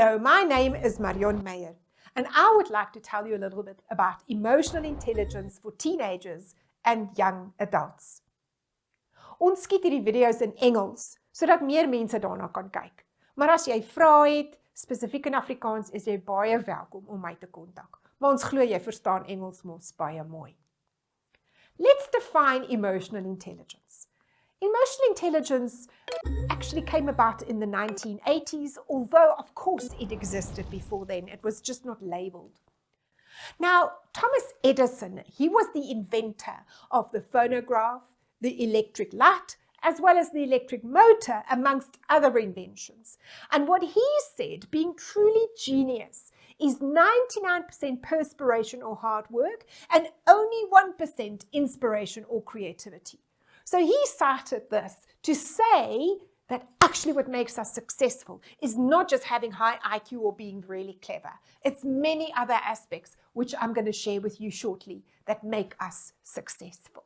Hello, my name is Marjón Meyer, and I would like to tell you a little bit about emotional intelligence for teenagers and young adults. Ons skiet hierdie video's in Engels, sodat meer mense daarna kan kyk. Maar as jy vrae het, spesifiek in Afrikaans, is jy baie welkom om my te kontak. Maar ons glo jy verstaan Engels mos baie mooi. Let's define emotional intelligence. Emotional intelligence actually came about in the 1980s, although of course it existed before then. It was just not labeled. Now, Thomas Edison, he was the inventor of the phonograph, the electric light, as well as the electric motor, amongst other inventions. And what he said, being truly genius, is 99% perspiration or hard work and only 1% inspiration or creativity. So he cited this to say that actually what makes us successful is not just having high IQ or being really clever. It's many other aspects, which I'm going to share with you shortly, that make us successful.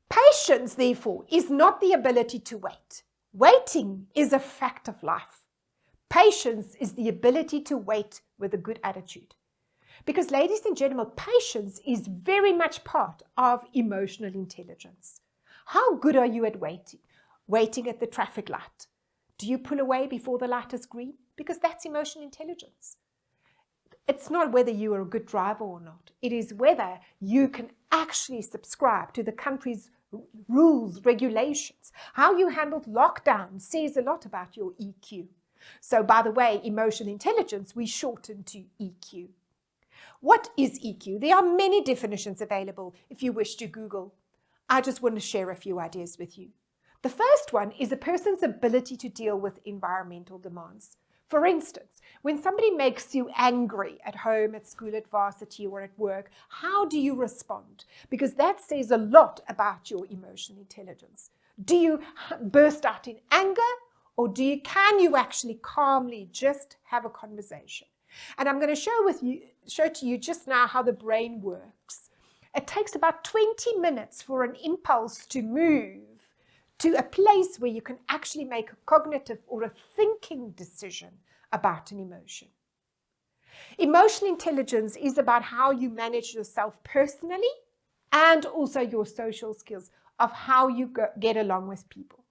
Patience, therefore, is not the ability to wait. Waiting is a fact of life. Patience is the ability to wait with a good attitude. Because, ladies and gentlemen, patience is very much part of emotional intelligence. How good are you at waiting? Waiting at the traffic light. Do you pull away before the light is green? Because that's emotional intelligence. It's not whether you are a good driver or not. It is whether you can actually subscribe to the country's rules, regulations. How you handled lockdown says a lot about your EQ. So, by the way, emotional intelligence, we shorten to EQ. What is EQ? There are many definitions available if you wish to Google. I just want to share a few ideas with you. The first one is a person's ability to deal with environmental demands. For instance, when somebody makes you angry at home, at school, at varsity, or at work, how do you respond? Because that says a lot about your emotional intelligence. Do you burst out in anger, or can you actually calmly just have a conversation? And I'm going to show to you just now how the brain works. It takes about 20 minutes for an impulse to move to a place where you can actually make a cognitive or a thinking decision about an emotion. Emotional intelligence is about how you manage yourself personally and also your social skills of how you get along with people.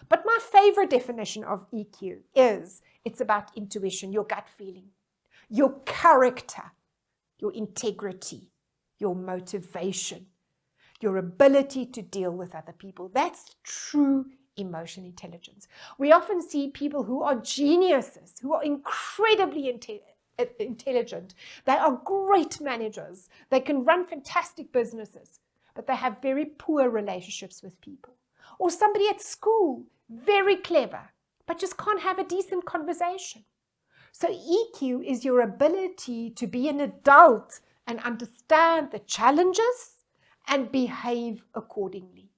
But my favorite definition of EQ is it's about intuition, your gut feeling, your character, your integrity, your motivation, your ability to deal with other people. That's true emotional intelligence. We often see people who are geniuses, who are incredibly intelligent. They are great managers. They can run fantastic businesses, but they have very poor relationships with people. Or somebody at school, very clever, but just can't have a decent conversation. So EQ is your ability to be an adult and understand the challenges and behave accordingly.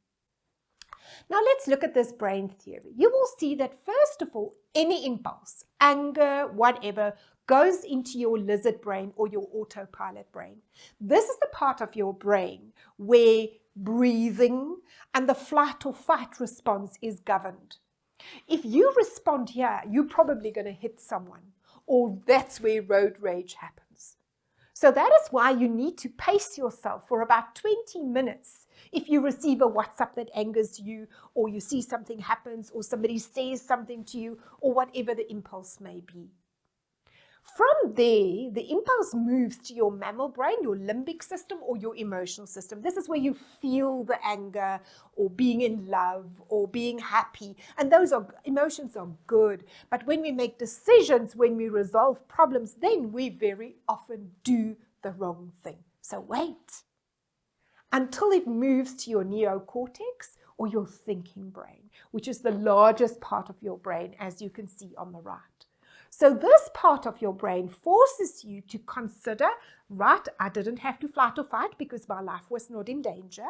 Now let's look at this brain theory. You will see that first of all, any impulse, anger, whatever, goes into your lizard brain or your autopilot brain. This is the part of your brain where breathing and the flight or fight response is governed. If you respond here, you're probably going to hit someone, or that's where road rage happens. So that is why you need to pace yourself for about 20 minutes if you receive a WhatsApp that angers you, or you see something happens, or somebody says something to you, or whatever the impulse may be. From there, the impulse moves to your mammal brain, your limbic system, or your emotional system. This is where you feel the anger, or being in love, or being happy. And those emotions are good. But when we make decisions, when we resolve problems, then we very often do the wrong thing. So wait until it moves to your neocortex, or your thinking brain, which is the largest part of your brain, as you can see on the right. So this part of your brain forces you to consider, right, I didn't have to flight or fight because my life was not in danger.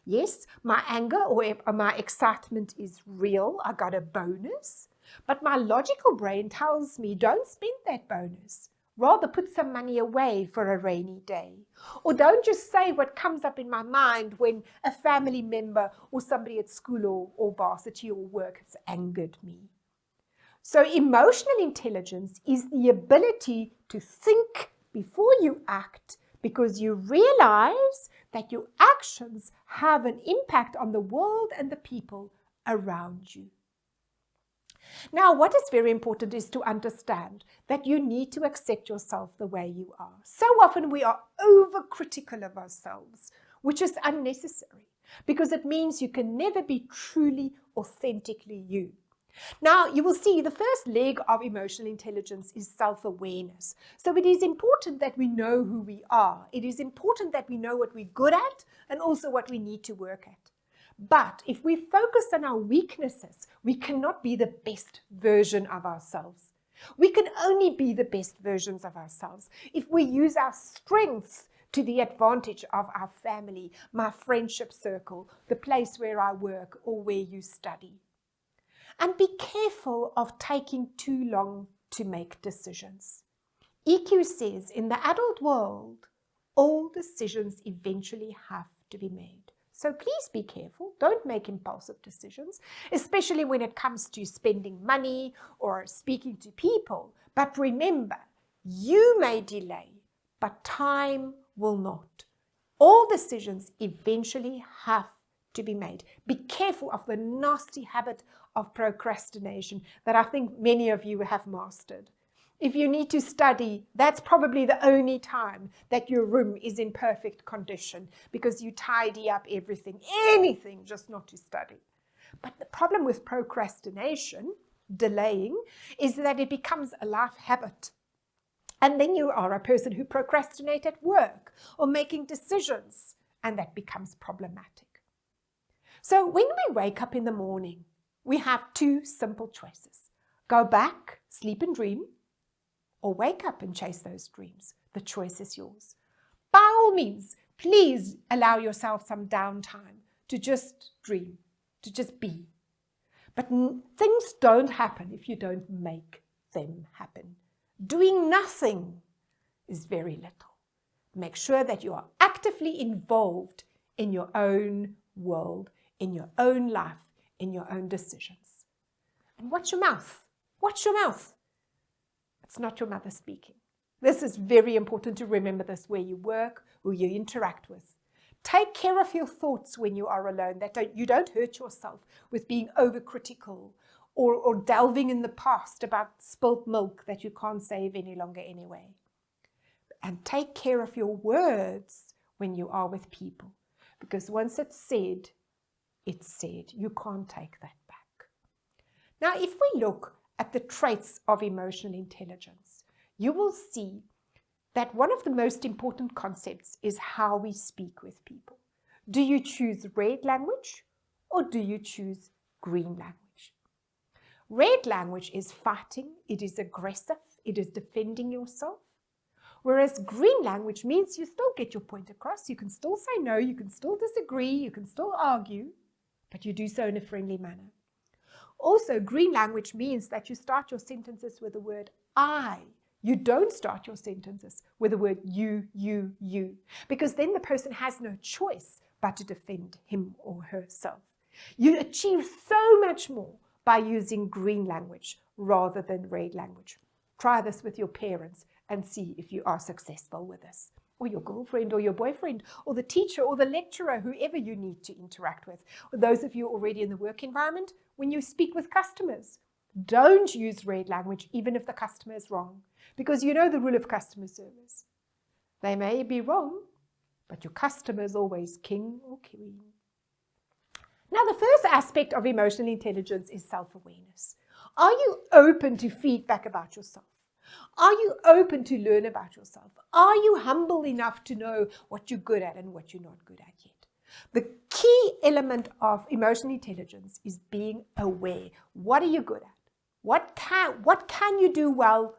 Yes, my anger or my excitement is real. I got a bonus. But my logical brain tells me, don't spend that bonus. Rather put some money away for a rainy day. Or don't just say what comes up in my mind when a family member or somebody at school or varsity or work has angered me. So emotional intelligence is the ability to think before you act, because you realize that your actions have an impact on the world and the people around you. Now, what is very important is to understand that you need to accept yourself the way you are. So often we are overcritical of ourselves, which is unnecessary, because it means you can never be truly, authentically you. Now, you will see the first leg of emotional intelligence is self-awareness. So it is important that we know who we are. It is important that we know what we're good at and also what we need to work at. But if we focus on our weaknesses, we cannot be the best version of ourselves. We can only be the best versions of ourselves if we use our strengths to the advantage of our family, my friendship circle, the place where I work or where you study. And be careful of taking too long to make decisions. EQ says in the adult world, all decisions eventually have to be made. So please be careful. Don't make impulsive decisions, especially when it comes to spending money or speaking to people. But remember, you may delay, but time will not. All decisions eventually have to be made. Be careful of the nasty habit of procrastination that I think many of you have mastered. If you need to study, that's probably the only time that your room is in perfect condition, because you tidy up everything, anything, just not to study. But the problem with procrastination, delaying, is that it becomes a life habit. And then you are a person who procrastinates at work or making decisions, and that becomes problematic. So when we wake up in the morning, we have two simple choices. Go back, sleep and dream, or wake up and chase those dreams. The choice is yours. By all means, please allow yourself some downtime to just dream, to just be. But things don't happen if you don't make them happen. Doing nothing is very little. Make sure that you are actively involved in your own world, in your own life, in your own decisions. And watch your mouth. Watch your mouth. It's not your mother speaking. This is very important to remember this where you work, who you interact with. Take care of your thoughts when you are alone, that you don't hurt yourself with being overcritical or delving in the past about spilt milk that you can't save any longer anyway. And take care of your words when you are with people, because once it's said, it's said. You can't take that back. Now, if we look at the traits of emotional intelligence, you will see that one of the most important concepts is how we speak with people. Do you choose red language or do you choose green language? Red language is fighting, it is aggressive, it is defending yourself. Whereas green language means you still get your point across, you can still say no, you can still disagree, you can still argue, but you do so in a friendly manner. Also, green language means that you start your sentences with the word I. You don't start your sentences with the word you, because then the person has no choice but to defend him or herself. You achieve so much more by using green language rather than red language. Try this with your parents and see if you are successful with this. Or your girlfriend or your boyfriend or the teacher or the lecturer, whoever you need to interact with. Or those of you already in the work environment, when you speak with customers, don't use red language even if the customer is wrong, because you know the rule of customer service. They may be wrong, but your customer is always king or queen. Now, the first aspect of emotional intelligence is self-awareness. Are you open to feedback about yourself? Are you open to learn about yourself? Are you humble enough to know what you're good at and what you're not good at yet? The key element of emotional intelligence is being aware. What are you good at? What can you do well?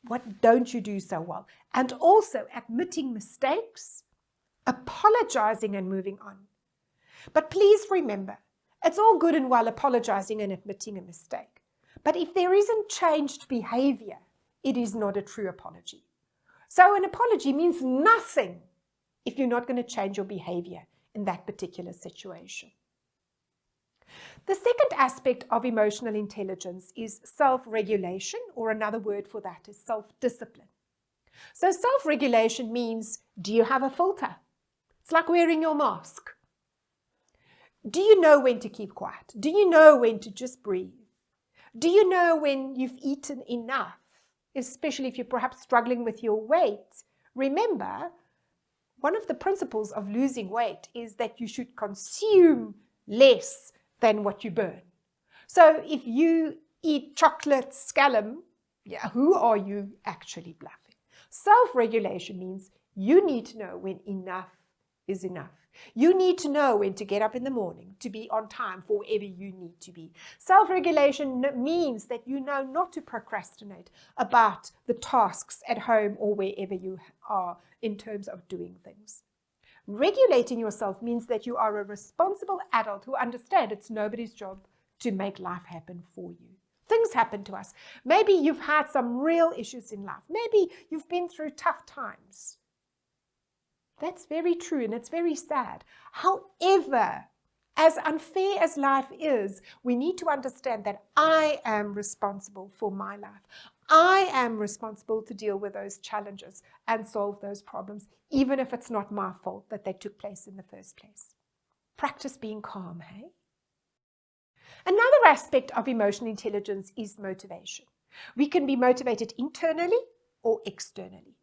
What don't you do so well? And also admitting mistakes, apologizing and moving on. But please remember, it's all good and well apologizing and admitting a mistake. But if there isn't changed behavior, it is not a true apology. So an apology means nothing if you're not going to change your behavior in that particular situation. The second aspect of emotional intelligence is self-regulation, or another word for that is self-discipline. So self-regulation means, do you have a filter? It's like wearing your mask. Do you know when to keep quiet? Do you know when to just breathe? Do you know when you've eaten enough? Especially if you're perhaps struggling with your weight. Remember, one of the principles of losing weight is that you should consume less than what you burn. So if you eat chocolate scallop, who are you actually bluffing? Self-regulation means you need to know when enough is enough. You need to know when to get up in the morning to be on time for wherever you need to be. Self-regulation means that you know not to procrastinate about the tasks at home or wherever you are in terms of doing things. Regulating yourself means that you are a responsible adult who understands it's nobody's job to make life happen for you. Things happen to us. Maybe you've had some real issues in life. Maybe you've been through tough times. That's very true, and it's very sad. However, as unfair as life is, we need to understand that I am responsible for my life. I am responsible to deal with those challenges and solve those problems, even if it's not my fault that they took place in the first place. Practice being calm, hey? Another aspect of emotional intelligence is motivation. We can be motivated internally or externally.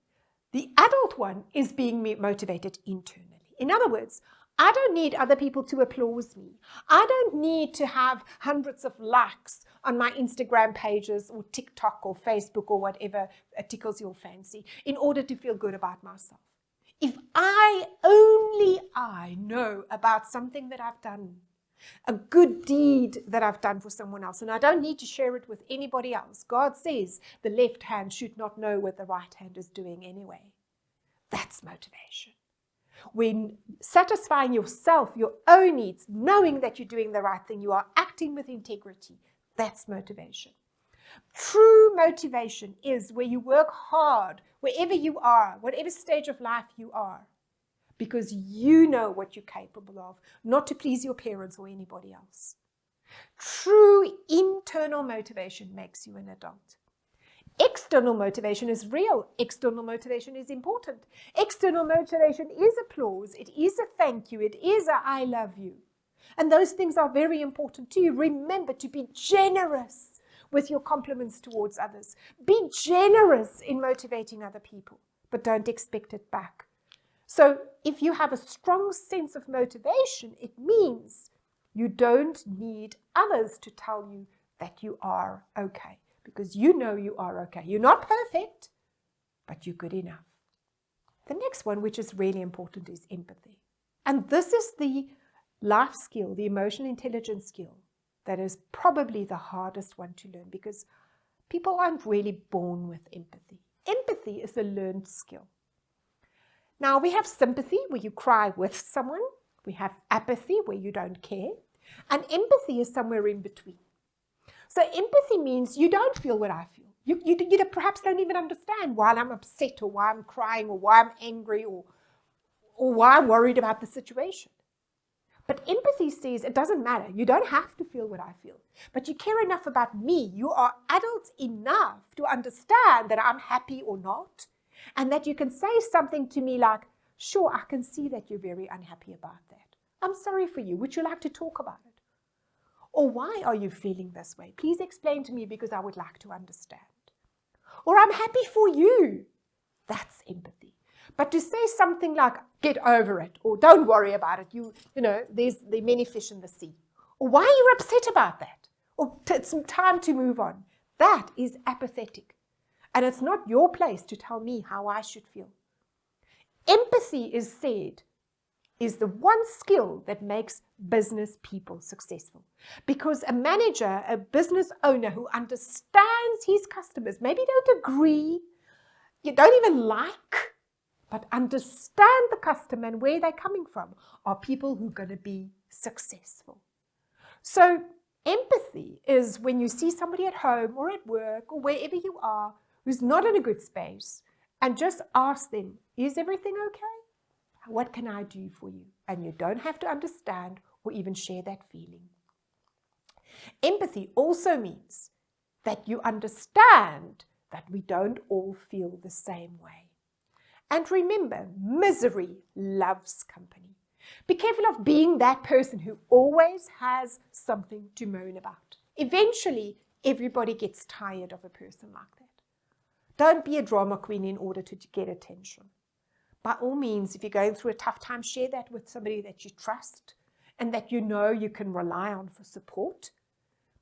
The adult one is being motivated internally. In other words, I don't need other people to applaud me. I don't need to have hundreds of likes on my Instagram pages or TikTok or Facebook or whatever tickles your fancy in order to feel good about myself. If only I know about something that I've done, a good deed that I've done for someone else, and I don't need to share it with anybody else. God says the left hand should not know what the right hand is doing anyway. That's motivation. When satisfying yourself, your own needs, knowing that you're doing the right thing, you are acting with integrity, that's motivation. True motivation is where you work hard, wherever you are, whatever stage of life you are, because you know what you're capable of, not to please your parents or anybody else. True internal motivation makes you an adult. External motivation is real. External motivation is important. External motivation is applause. It is a thank you. It is a I love you. And those things are very important too. Remember to be generous with your compliments towards others. Be generous in motivating other people, but don't expect it back. So if you have a strong sense of motivation, it means you don't need others to tell you that you are okay, because you know you are okay. You're not perfect, but you're good enough. The next one, which is really important, is empathy. And this is the life skill, the emotional intelligence skill, that is probably the hardest one to learn, because people aren't really born with empathy. Empathy is a learned skill. Now, we have sympathy, where you cry with someone. We have apathy, where you don't care. And empathy is somewhere in between. So empathy means you don't feel what I feel. You perhaps don't even understand why I'm upset, or why I'm crying, or why I'm angry, or why I'm worried about the situation. But empathy says it doesn't matter. You don't have to feel what I feel. But you care enough about me. You are adult enough to understand that I'm happy or not. And that you can say something to me like, sure, I can see that you're very unhappy about that. I'm sorry for you. Would you like to talk about it? Or why are you feeling this way? Please explain to me, because I would like to understand. Or I'm happy for you. That's empathy. But to say something like, get over it, or don't worry about it, you know, there's many fish in the sea. Or why are you upset about that? Or it's time to move on. That is apathetic. And it's not your place to tell me how I should feel. Empathy is the one skill that makes business people successful. Because a manager, a business owner who understands his customers, maybe don't agree, you don't even like, but understand the customer and where they're coming from, are people who are going to be successful. So empathy is when you see somebody at home or at work or wherever you are who's not in a good space, and just ask them, is everything okay? What can I do for you? And you don't have to understand or even share that feeling. Empathy also means that you understand that we don't all feel the same way. And remember, misery loves company. Be careful of being that person who always has something to moan about. Eventually, everybody gets tired of a person like that. Don't be a drama queen in order to get attention. By all means, if you're going through a tough time, share that with somebody that you trust and that you know you can rely on for support.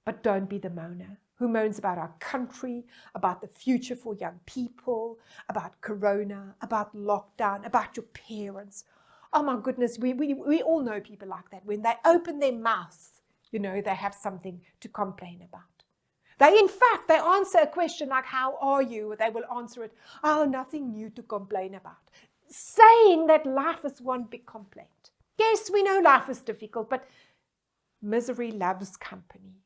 But don't be the moaner who moans about our country, about the future for young people, about corona, about lockdown, about your parents. Oh my goodness, we all know people like that. When they open their mouth, you know, they have something to complain about. They answer a question like, how are you? They will answer it, oh, nothing new to complain about. Saying that life is one big complaint. Yes, we know life is difficult, but misery loves company.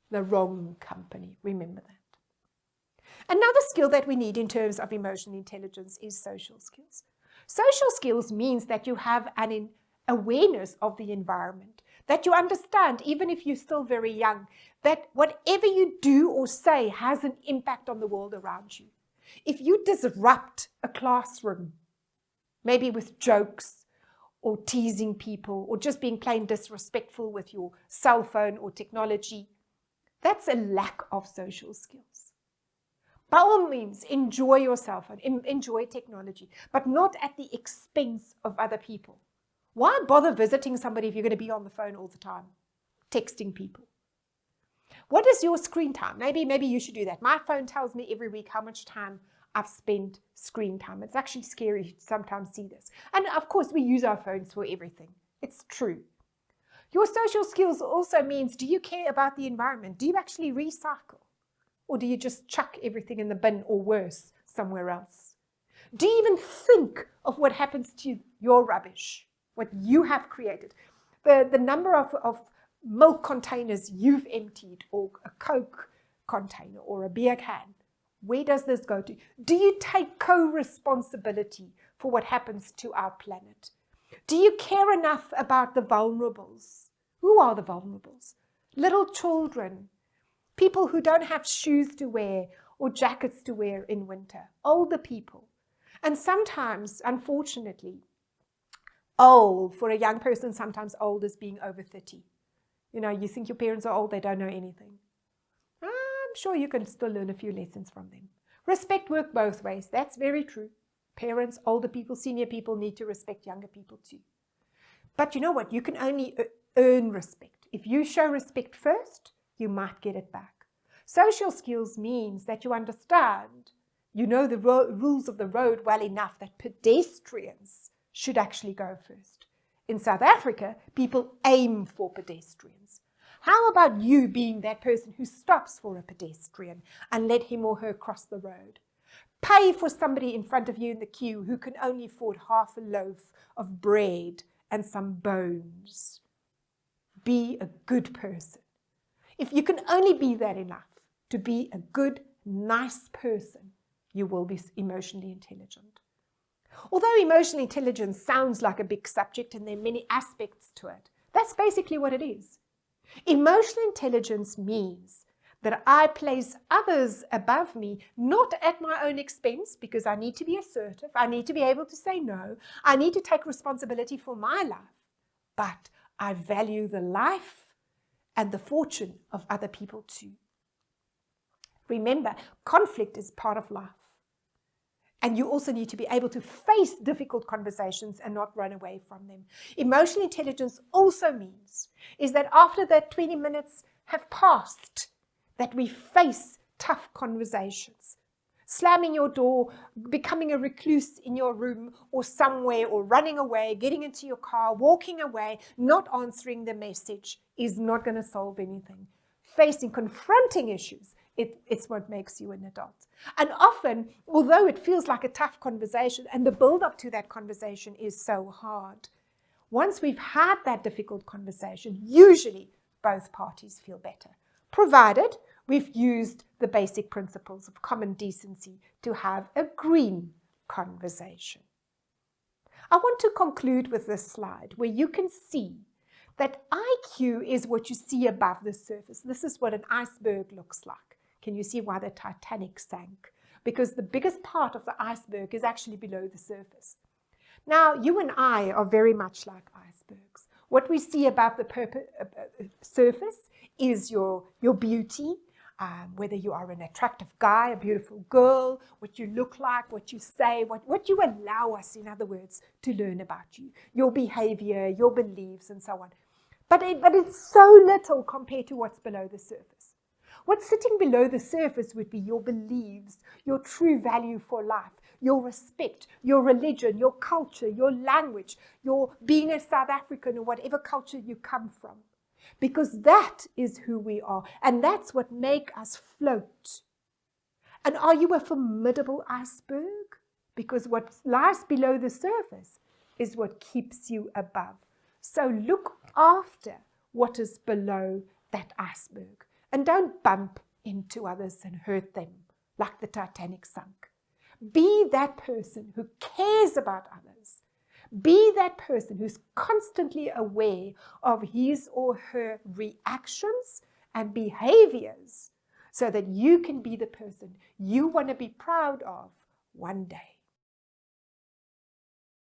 The wrong company. Remember that. Another skill that we need in terms of emotional intelligence is social skills. Social skills means that you have an awareness of the environment, that you understand, even if you're still very young, that whatever you do or say has an impact on the world around you. If you disrupt a classroom, maybe with jokes or teasing people or just being plain disrespectful with your cell phone or technology, that's a lack of social skills. By all means, enjoy your cell phone, enjoy technology, but not at the expense of other people. Why bother visiting somebody if you're going to be on the phone all the time, texting people? What is your screen time? Maybe you should do that. My phone tells me every week how much time I've spent screen time. It's actually scary to sometimes see this. And of course, we use our phones for everything. It's true. Your social skills also means, do you care about the environment? Do you actually recycle? Or do you just chuck everything in the bin or worse, somewhere else? Do you even think of what happens to your rubbish, what you have created? The number of milk containers you've emptied, or a Coke container or a beer can, where does this go to? Do you take co-responsibility for what happens to our planet? Do you care enough about the vulnerables? Who are the vulnerables? Little children, people who don't have shoes to wear or jackets to wear in winter, older people. And sometimes, unfortunately, old, for a young person, sometimes old is being over 30. You know, you think your parents are old, they don't know anything. I'm sure you can still learn a few lessons from them. Respect works both ways. That's very true. Parents, older people, senior people need to respect younger people too. But you know what? You can only earn respect. If you show respect first, you might get it back. Social skills means that you understand, you know the rules of the road well enough that pedestrians should actually go first. In South Africa, people aim for pedestrians. How about you being that person who stops for a pedestrian and let him or her cross the road? Pay for somebody in front of you in the queue who can only afford half a loaf of bread and some bones. Be a good person. If you can only be that enough to be a good, nice person, you will be emotionally intelligent. Although emotional intelligence sounds like a big subject and there are many aspects to it, that's basically what it is. Emotional intelligence means that I place others above me, not at my own expense, because I need to be assertive, I need to be able to say no, I need to take responsibility for my life, but I value the life and the fortune of other people too. Remember, conflict is part of life. And you also need to be able to face difficult conversations and not run away from them. Emotional intelligence also means is that after that 20 minutes have passed, that we face tough conversations. Slamming your door, becoming a recluse in your room or somewhere, or running away, getting into your car, walking away, not answering the message is not going to solve anything. Confronting issues, it's what makes you an adult. And often, although it feels like a tough conversation and the build-up to that conversation is so hard, once we've had that difficult conversation, usually both parties feel better, provided we've used the basic principles of common decency to have a green conversation. I want to conclude with this slide where you can see that IQ is what you see above the surface. This is what an iceberg looks like. Can you see why the Titanic sank? Because the biggest part of the iceberg is actually below the surface. Now, you and I are very much like icebergs. What we see above the surface is your beauty, whether you are an attractive guy, a beautiful girl, what you look like, what you say, what you allow us, in other words, to learn about you, your behavior, your beliefs, and so on. But it's so little compared to what's below the surface. What's sitting below the surface would be your beliefs, your true value for life, your respect, your religion, your culture, your language, your being a South African or whatever culture you come from. Because that is who we are, and that's what makes us float. And are you a formidable iceberg? Because what lies below the surface is what keeps you above. So look after what is below that iceberg, and don't bump into others and hurt them like the Titanic sunk. Be that person who cares about others. Be that person who's constantly aware of his or her reactions and behaviors so that you can be the person you want to be proud of one day.